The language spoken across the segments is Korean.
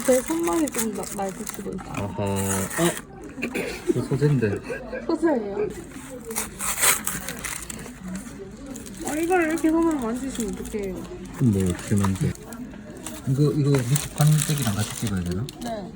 제 손맛이 좀 날 수도 있어. 아하. 저 소재인데. 소스예요. 이걸 이렇게 손으로 만지시면 어떡해요? 그럼 뭐 어떻게 만져? 이거 밑에 파란색이랑 같이 찍어야 되나? 네.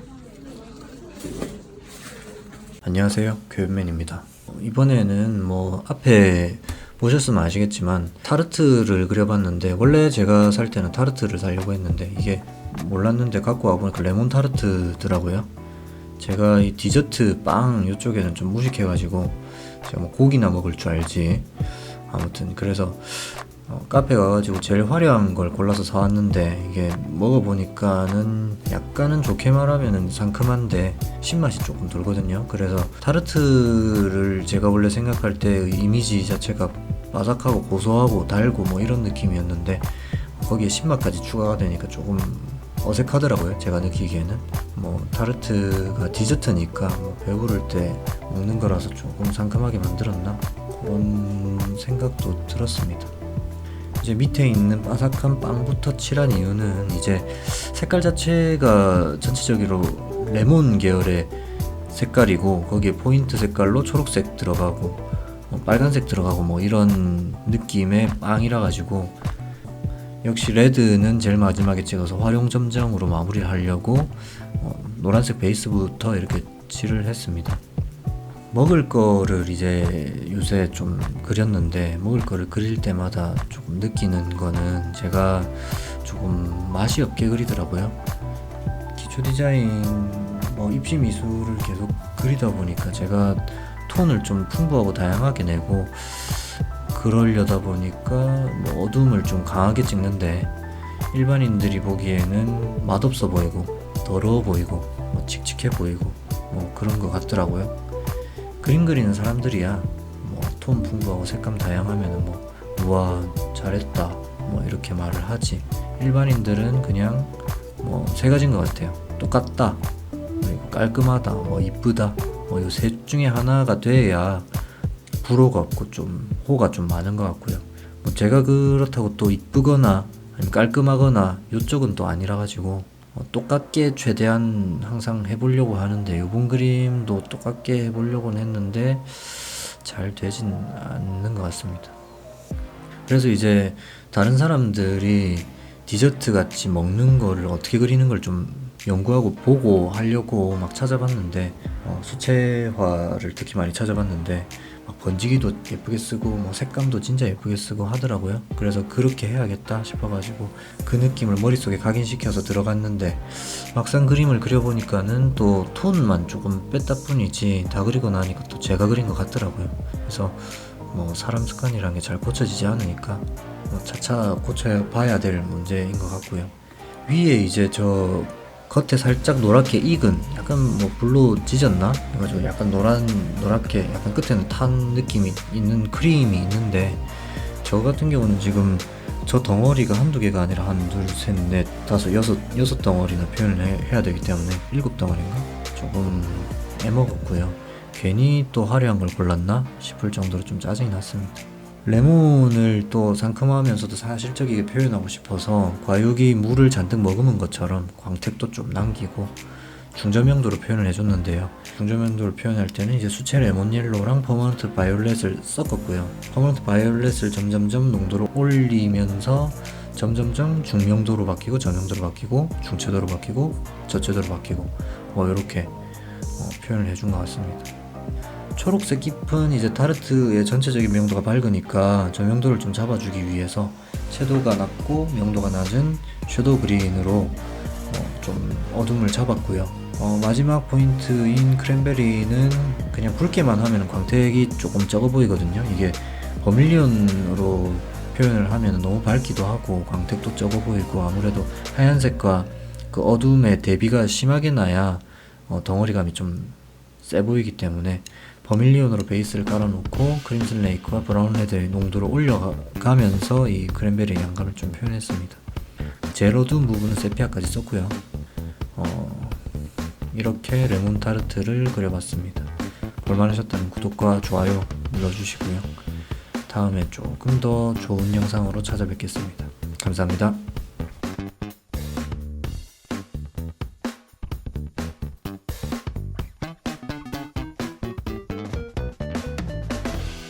안녕하세요, 교연맨입니다. 이번에는 뭐 앞에 보셨으면 아시겠지만 타르트를 그려봤는데, 원래 제가 살 때는 타르트를 사려고 했는데 이게 몰랐는데 갖고 와보니까 레몬 타르트더라고요. 제가 이 디저트 빵 이쪽에는 좀 무식해가지고 제가 뭐 고기나 먹을 줄 알지. 아무튼 그래서 카페 가가지고 제일 화려한 걸 골라서 사왔는데, 이게 먹어보니까는 약간은 좋게 말하면은 상큼한데 신맛이 조금 돌거든요. 그래서 타르트를 제가 원래 생각할 때의 이미지 자체가 바삭하고 고소하고 달고 뭐 이런 느낌이었는데, 거기에 신맛까지 추가가 되니까 조금 어색하더라고요, 제가 느끼기에는. 뭐 타르트가 디저트니까 뭐 배부를 때 먹는 거라서 조금 상큼하게 만들었나 그런 생각도 들었습니다. 이제 밑에 있는 바삭한 빵부터 칠한 이유는, 이제 색깔 자체가 전체적으로 레몬 계열의 색깔이고, 거기에 포인트 색깔로 초록색 들어가고 빨간색 들어가고 뭐 이런 느낌의 빵이라 가지고, 역시 레드는 제일 마지막에 찍어서 활용점정으로 마무리를 하려고 노란색 베이스부터 이렇게 칠을 했습니다. 먹을 거를 이제 요새 좀 그렸는데, 먹을 거를 그릴 때마다 조금 느끼는 거는, 제가 조금 맛이 없게 그리더라고요. 기초 디자인 뭐 입시 미술을 계속 그리다 보니까 제가 톤을 좀 풍부하고 다양하게 내고 그러려다 보니까 뭐 어둠을 좀 강하게 찍는데, 일반인들이 보기에는 맛없어 보이고 더러워 보이고 뭐 칙칙해 보이고 뭐 그런 것 같더라고요. 그림 그리는 사람들이야 뭐 톤 풍부하고 색감 다양하면은 뭐 우와 잘했다 뭐 이렇게 말을 하지, 일반인들은 그냥 뭐 세 가지인 것 같아요. 똑같다, 그리고 깔끔하다, 뭐 이쁘다, 뭐 요 셋 중에 하나가 돼야 불호가 없고 좀 호가 좀 많은 것 같고요. 뭐 제가 그렇다고 또 이쁘거나 아니면 깔끔하거나 요쪽은 또 아니라 가지고 똑같게 최대한 항상 해보려고 하는데, 요번 그림도 똑같게 해보려고는 했는데 잘 되진 않는 것 같습니다. 그래서 이제 다른 사람들이 디저트 같이 먹는 거를 어떻게 그리는 걸 좀 연구하고 보고 하려고 막 찾아봤는데, 수채화를 특히 많이 찾아봤는데 막 번지기도 예쁘게 쓰고 뭐 색감도 진짜 예쁘게 쓰고 하더라고요. 그래서 그렇게 해야겠다 싶어가지고 그 느낌을 머릿속에 각인시켜서 들어갔는데, 막상 그림을 그려보니까는 또 톤만 조금 뺐다 뿐이지 다 그리고 나니까 또 제가 그린 것 같더라고요. 그래서 뭐 사람 습관이란 게 잘 고쳐지지 않으니까 뭐 차차 고쳐봐야 될 문제인 것 같고요. 위에 이제 저 겉에 살짝 노랗게 익은, 약간 뭐 불로 지졌나? 그래가지고 약간 노랗게 약간 끝에는 탄 느낌이 있는 크림이 있는데, 저 같은 경우는 지금 저 덩어리가 한두 개가 아니라 한 둘, 셋, 넷, 다섯, 여섯 덩어리나 표현을 해야 되기 때문에, 일곱 덩어리인가? 조금 애먹었고요. 괜히 또 화려한 걸 골랐나 싶을 정도로 좀 짜증이 났습니다. 레몬을 또 상큼하면서도 사실적이게 표현하고 싶어서 과육이 물을 잔뜩 머금은 것처럼 광택도 좀 남기고 중저명도로 표현을 해줬는데요. 중저명도를 표현할 때는 이제 수채 레몬 옐로우랑 퍼머넌트 바이올렛을 섞었고요. 퍼머넌트 바이올렛을 점점점 농도를 올리면서 점점점 중명도로 바뀌고 저명도로 바뀌고 중채도로 바뀌고 저채도로 바뀌고 뭐 이렇게 표현을 해준 것 같습니다. 초록색 깊은 이제 타르트의 전체적인 명도가 밝으니까 저 명도를 좀 잡아주기 위해서 채도가 낮고 명도가 낮은 섀도우 그린으로 좀 어둠을 잡았고요. 마지막 포인트인 크랜베리는 그냥 붉게만 하면 광택이 조금 적어 보이거든요. 이게 버밀리온으로 표현을 하면 너무 밝기도 하고 광택도 적어 보이고, 아무래도 하얀색과 그 어둠의 대비가 심하게 나야 덩어리감이 좀 세 보이기 때문에 버밀리온으로 베이스를 깔아놓고 크림슨 레이크와 브라운 레드의 농도를 올려가면서 이 크랜베리의 양감을 좀 표현했습니다. 제일 어두운 부분은 세피아까지 썼고요. 이렇게 레몬 타르트를 그려봤습니다. 볼만하셨다면 구독과 좋아요 눌러주시고요. 다음에 조금 더 좋은 영상으로 찾아뵙겠습니다. 감사합니다.